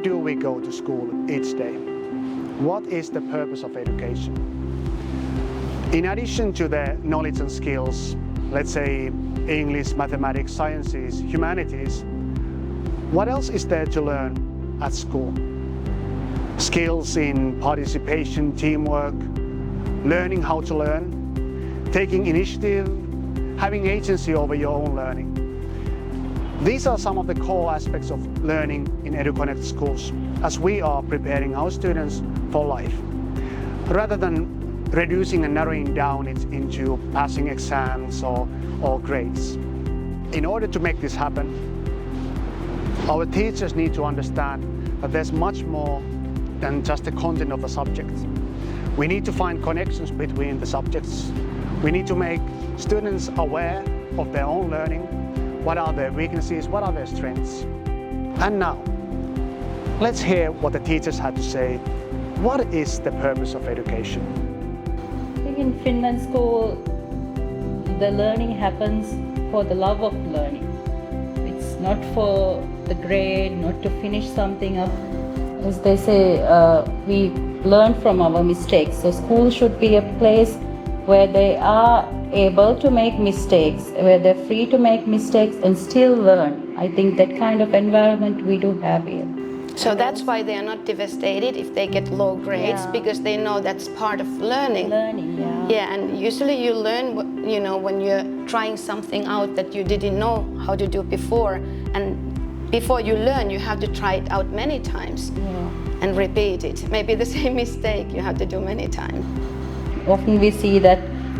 do we go to school each day? What is the purpose of education? In addition to the knowledge and skills, let's say English, mathematics, sciences, humanities, what else is there to learn at school? Skills in participation, teamwork, learning how to learn, taking initiative, having agency over your own learning. These are some of the core aspects of learning in EduConnect schools as we are preparing our students for life, rather than reducing and narrowing down it into passing exams or grades. In order to make this happen, our teachers need to understand that there's much more than just the content of the subject. We need to find connections between the subjects. We need to make students aware of their own learning. What are their weaknesses? What are their strengths? And now, let's hear what the teachers had to say. What is the purpose of education? I think in Finland school, the learning happens for the love of learning. It's not for the grade, not to finish something up. As they say, we learn from our mistakes. So school should be a place where they are able to make mistakes, where they're free to make mistakes and still learn. I think that kind of environment we do have here. So that's why they are not devastated if they get low grades, because they know that's part of learning. Yeah, and usually you learn, when you're trying something out that you didn't know how to do before, and before you learn, you have to try it out many times and repeat it. Maybe the same mistake you have to do many times. Often we see that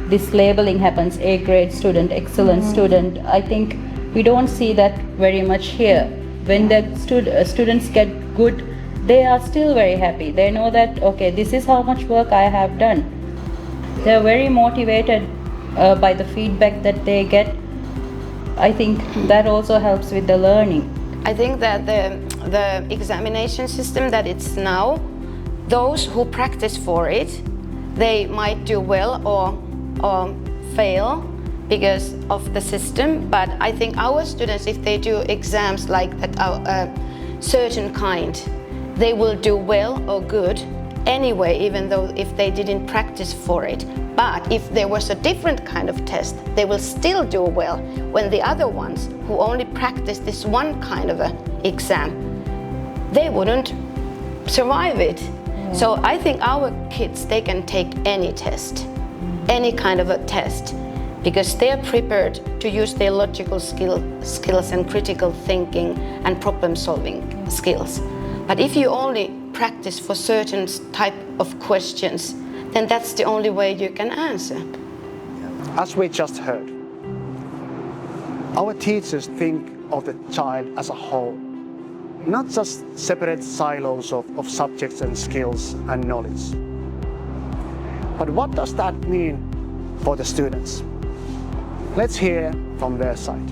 this labeling happens, A grade student, excellent student. I think we don't see that very much here. When the students get good, they are still very happy. They know that, okay, this is how much work I have done. They're very motivated by the feedback that they get. I think that also helps with the learning. I think that the examination system that it's now, those who practice for it, they might do well or fail because of the system, but I think our students, if they do exams like that, certain kind, they will do well or good anyway, even though if they didn't practice for it. But if there was a different kind of test, they will still do well when the other ones who only practice this one kind of a exam, they wouldn't survive it. So I think our kids, they can take any test, any kind of a test, because they're prepared to use their logical skills and critical thinking and problem-solving skills. But if you only practice for certain type of questions, then that's the only way you can answer. As we just heard, our teachers think of the child as a whole, not just separate silos of subjects and skills and knowledge. But what does that mean for the students? Let's hear from their side.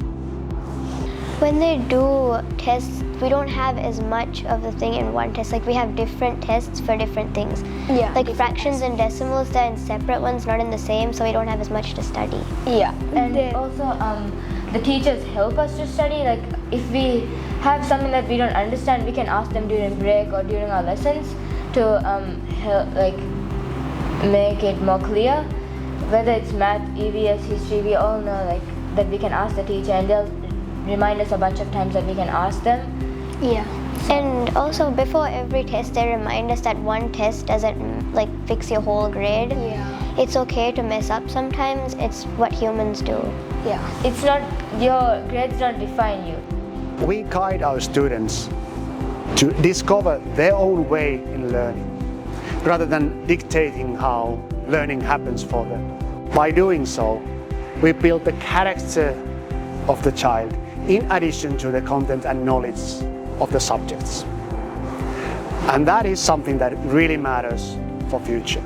When they do tests, we don't have as much of the thing in one test. Like we have different tests for different things. Yeah. Like fractions and decimals, they're in separate ones, not in the same, so we don't have as much to study. Yeah, and also the teachers help us to study. Like if we have something that we don't understand, we can ask them during break or during our lessons to help, like make it more clear. Whether it's math, EVS, history, we all know like that we can ask the teacher, and they'll remind us a bunch of times that we can ask them. Yeah. And also before every test, they remind us that one test doesn't like fix your whole grade. Yeah. It's okay to mess up sometimes. It's what humans do. Yeah. It's not, your grades don't define you. We guide our students to discover their own way in learning, rather than dictating how learning happens for them. By doing so, we build the character of the child in addition to the content and knowledge of the subjects. And that is something that really matters for future.